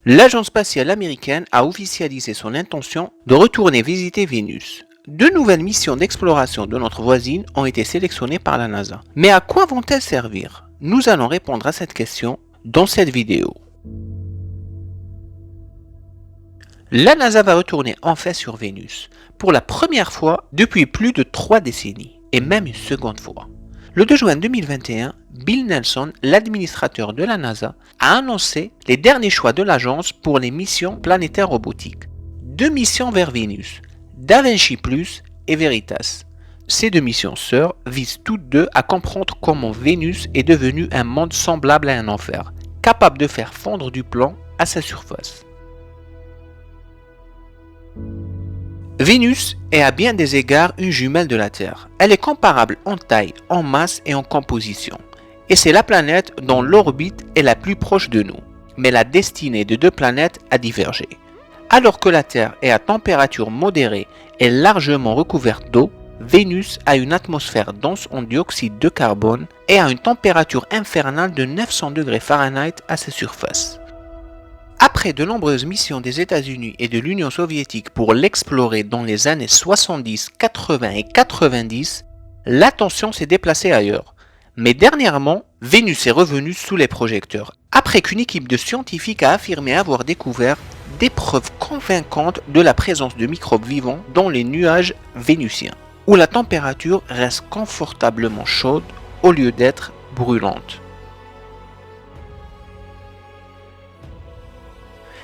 L'agence spatiale américaine a officialisé son intention de retourner visiter Vénus. Deux nouvelles missions d'exploration de notre voisine ont été sélectionnées par la NASA. Mais à quoi vont-elles servir? Nous allons répondre à cette question dans cette vidéo. La NASA va retourner enfin sur Vénus, pour la première fois depuis plus de 3 décennies, et même une seconde fois. Le 2 juin 2021, Bill Nelson, l'administrateur de la NASA, a annoncé les derniers choix de l'agence pour les missions planétaires robotiques. 2 missions vers Vénus, Da Vinci Plus et Veritas. Ces 2 missions sœurs visent toutes deux à comprendre comment Vénus est devenue un monde semblable à un enfer, capable de faire fondre du plomb à sa surface. Vénus est à bien des égards une jumelle de la Terre. Elle est comparable en taille, en masse et en composition. Et c'est la planète dont l'orbite est la plus proche de nous. Mais la destinée de 2 planètes a divergé. Alors que la Terre est à température modérée et largement recouverte d'eau, Vénus a une atmosphère dense en dioxyde de carbone et a une température infernale de 900 degrés Fahrenheit à sa surface. Après de nombreuses missions des États-Unis et de l'Union soviétique pour l'explorer dans les années 70, 80 et 90, l'attention s'est déplacée ailleurs. Mais dernièrement, Vénus est revenue sous les projecteurs, après qu'une équipe de scientifiques a affirmé avoir découvert des preuves convaincantes de la présence de microbes vivants dans les nuages vénusiens, où la température reste confortablement chaude au lieu d'être brûlante.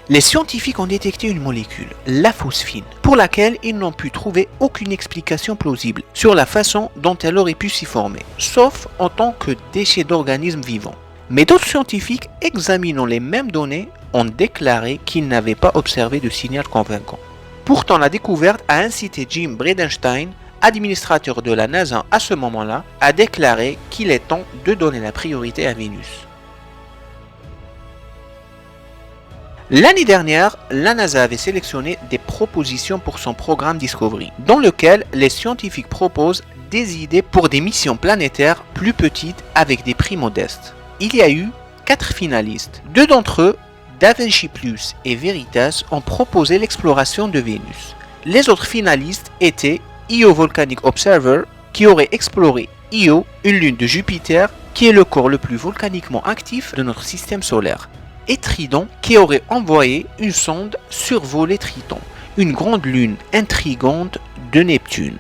Les scientifiques ont détecté une molécule, la phosphine, pour laquelle ils n'ont pu trouver aucune explication plausible sur la façon dont elle aurait pu s'y former, sauf en tant que déchet d'organismes vivants. Mais d'autres scientifiques examinant les mêmes données ont déclaré qu'ils n'avaient pas observé de signal convaincant. Pourtant, la découverte a incité Jim Bridenstine, administrateur de la NASA à ce moment-là, à déclarer qu'il est temps de donner la priorité à Vénus. L'année dernière, la NASA avait sélectionné des propositions pour son programme Discovery, dans lequel les scientifiques proposent des idées pour des missions planétaires plus petites avec des prix modestes. Il y a eu 4 finalistes. 2 d'entre eux, Da Vinci Plus et Veritas, ont proposé l'exploration de Vénus. Les autres finalistes étaient Io Volcanic Observer, qui aurait exploré Io, une lune de Jupiter, qui est le corps le plus volcaniquement actif de notre système solaire, et Tridon, qui aurait envoyé une sonde survoler Triton, une grande lune intrigante de Neptune.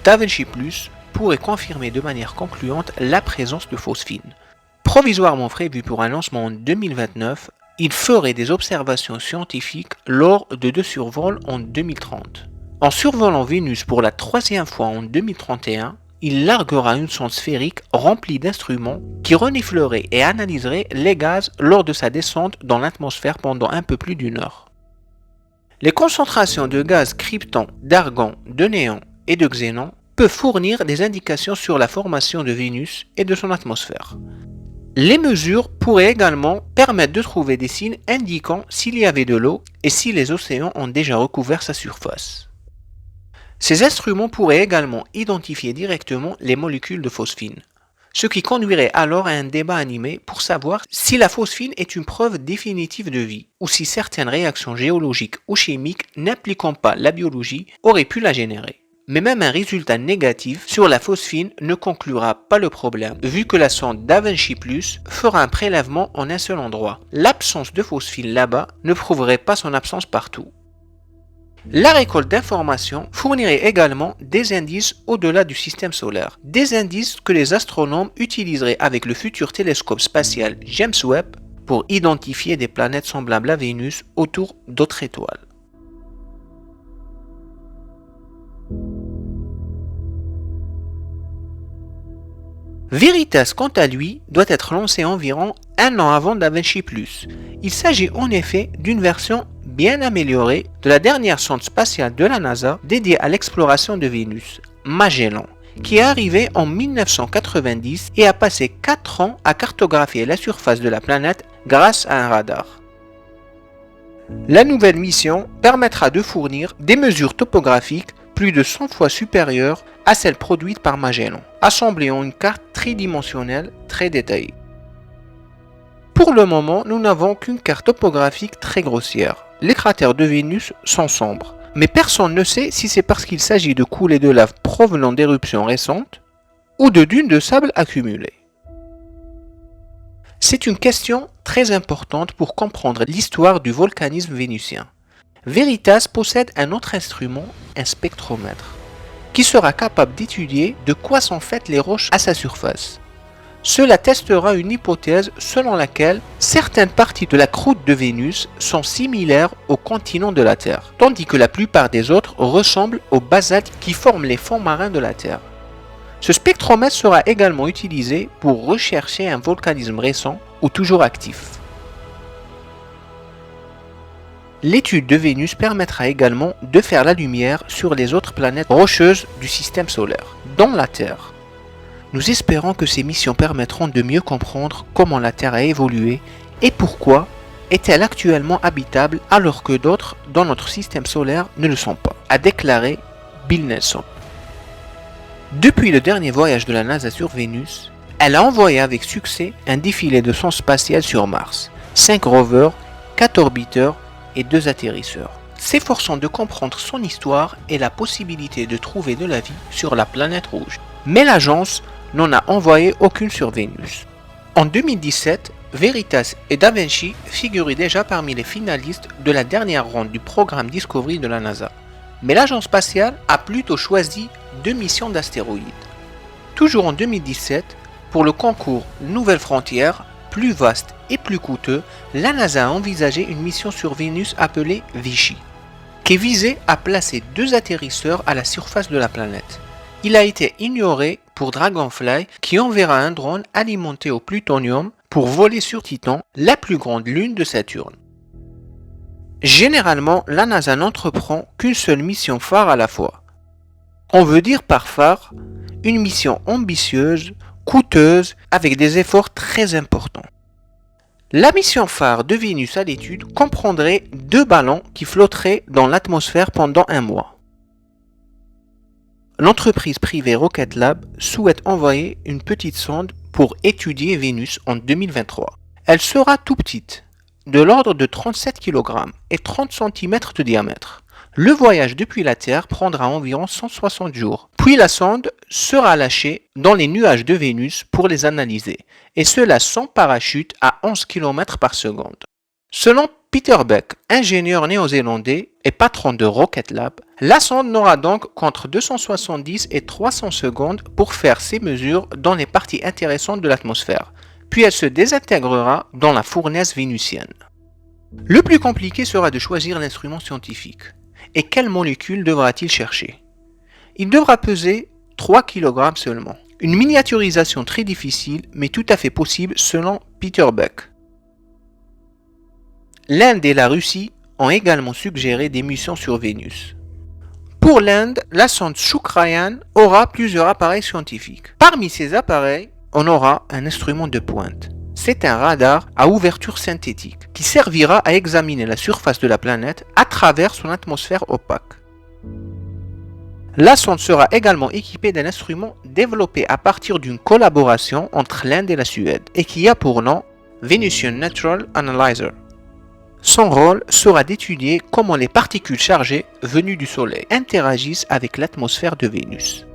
Da Vinci Plus pourrait confirmer de manière concluante la présence de phosphine. Provisoirement prévu pour un lancement en 2029, il ferait des observations scientifiques lors de 2 survols en 2030. En survolant Vénus pour la 3e fois en 2031, il larguera une sonde sphérique remplie d'instruments qui reniflerait et analyserait les gaz lors de sa descente dans l'atmosphère pendant un peu plus d'1 heure. Les concentrations de gaz krypton, d'argon, de néon et de xénon peuvent fournir des indications sur la formation de Vénus et de son atmosphère. Les mesures pourraient également permettre de trouver des signes indiquant s'il y avait de l'eau et si les océans ont déjà recouvert sa surface. Ces instruments pourraient également identifier directement les molécules de phosphine, ce qui conduirait alors à un débat animé pour savoir si la phosphine est une preuve définitive de vie, ou si certaines réactions géologiques ou chimiques n'impliquant pas la biologie auraient pu la générer. Mais même un résultat négatif sur la phosphine ne conclura pas le problème, vu que la sonde Da Vinci Plus fera un prélèvement en un seul endroit. L'absence de phosphine là-bas ne prouverait pas son absence partout. La récolte d'informations fournirait également des indices au-delà du système solaire, des indices que les astronomes utiliseraient avec le futur télescope spatial James Webb pour identifier des planètes semblables à Vénus autour d'autres étoiles. Veritas, quant à lui, doit être lancé environ 1 an avant Da Vinci Plus. Il s'agit en effet d'une version bien améliorée de la dernière sonde spatiale de la NASA dédiée à l'exploration de Vénus, Magellan, qui est arrivée en 1990 et a passé 4 ans à cartographier la surface de la planète grâce à un radar. La nouvelle mission permettra de fournir des mesures topographiques plus de 100 fois supérieure à celle produite par Magellan, assemblée en une carte tridimensionnelle très détaillée. Pour le moment, nous n'avons qu'une carte topographique très grossière. Les cratères de Vénus sont sombres, mais personne ne sait si c'est parce qu'il s'agit de coulées de lave provenant d'éruptions récentes ou de dunes de sable accumulées. C'est une question très importante pour comprendre l'histoire du volcanisme vénusien. Veritas possède un autre instrument, un spectromètre, qui sera capable d'étudier de quoi sont faites les roches à sa surface. Cela testera une hypothèse selon laquelle certaines parties de la croûte de Vénus sont similaires au continent de la Terre, tandis que la plupart des autres ressemblent aux basaltes qui forment les fonds marins de la Terre. Ce spectromètre sera également utilisé pour rechercher un volcanisme récent ou toujours actif. L'étude de Vénus permettra également de faire la lumière sur les autres planètes rocheuses du système solaire, dont la Terre. Nous espérons que ces missions permettront de mieux comprendre comment la Terre a évolué et pourquoi est-elle actuellement habitable alors que d'autres dans notre système solaire ne le sont pas, a déclaré Bill Nelson. Depuis le dernier voyage de la NASA sur Vénus, elle a envoyé avec succès un défilé de sondes spatiales sur Mars, 5 rovers, 4 orbiteurs et 2 atterrisseurs, s'efforçant de comprendre son histoire et la possibilité de trouver de la vie sur la planète rouge. Mais l'agence n'en a envoyé aucune sur Vénus. En 2017, Veritas et Da Vinci figuraient déjà parmi les finalistes de la dernière ronde du programme Discovery de la NASA. Mais l'agence spatiale a plutôt choisi 2 missions d'astéroïdes. Toujours en 2017, pour le concours Nouvelles Frontières, plus vaste et plus coûteux, la NASA a envisagé une mission sur Vénus appelée Vichy, qui visait à placer 2 atterrisseurs à la surface de la planète. Il a été ignoré pour Dragonfly, qui enverra un drone alimenté au plutonium pour voler sur Titan, la plus grande lune de Saturne. Généralement, la NASA n'entreprend qu'une seule mission phare à la fois. On veut dire par phare une mission ambitieuse, coûteuse, avec des efforts très importants. La mission phare de Vénus à l'étude comprendrait 2 ballons qui flotteraient dans l'atmosphère pendant 1 mois. L'entreprise privée Rocket Lab souhaite envoyer une petite sonde pour étudier Vénus en 2023. Elle sera tout petite, de l'ordre de 37 kg et 30 cm de diamètre. Le voyage depuis la Terre prendra environ 160 jours. Puis la sonde sera lâchée dans les nuages de Vénus pour les analyser, et cela sans parachute à 11 km par seconde. Selon Peter Beck, ingénieur néo-zélandais et patron de Rocket Lab, la sonde n'aura donc qu'entre 270 et 300 secondes pour faire ses mesures dans les parties intéressantes de l'atmosphère, puis elle se désintégrera dans la fournaise vénusienne. Le plus compliqué sera de choisir l'instrument scientifique. Et quelle molécule devra-t-il chercher? Il devra peser 3 kg seulement. Une miniaturisation très difficile, mais tout à fait possible selon Peter Beck. L'Inde et la Russie ont également suggéré des missions sur Vénus. Pour l'Inde, la sonde Shukrayan aura plusieurs appareils scientifiques. Parmi ces appareils, on aura un instrument de pointe. C'est un radar à ouverture synthétique qui servira à examiner la surface de la planète à travers son atmosphère opaque. La sonde sera également équipée d'un instrument développé à partir d'une collaboration entre l'Inde et la Suède et qui a pour nom Venusian Natural Analyzer. Son rôle sera d'étudier comment les particules chargées venues du Soleil interagissent avec l'atmosphère de Vénus.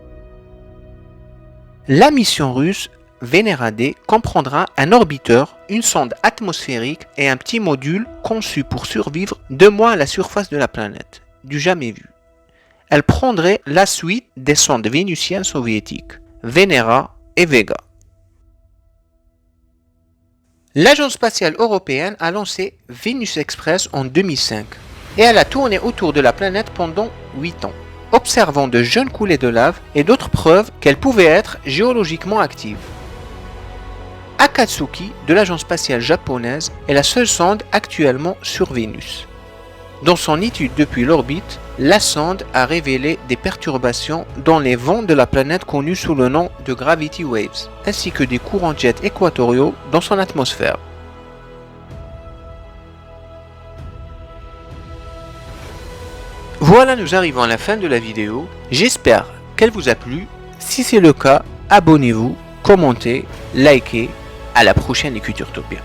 La mission russe Venera D comprendra un orbiteur, une sonde atmosphérique et un petit module conçu pour survivre 2 mois à la surface de la planète, du jamais vu. Elle prendrait la suite des sondes vénusiennes soviétiques, Venera et Vega. L'Agence spatiale européenne a lancé Venus Express en 2005 et elle a tourné autour de la planète pendant 8 ans, observant de jeunes coulées de lave et d'autres preuves qu'elle pouvait être géologiquement active. Akatsuki de l'Agence spatiale japonaise est la seule sonde actuellement sur Vénus. Dans son étude depuis l'orbite, la sonde a révélé des perturbations dans les vents de la planète connus sous le nom de Gravity Waves, ainsi que des courants jet équatoriaux dans son atmosphère. Voilà, nous arrivons à la fin de la vidéo. J'espère qu'elle vous a plu. Si c'est le cas, abonnez-vous, commentez, likez. À la prochaine Écriture Topia.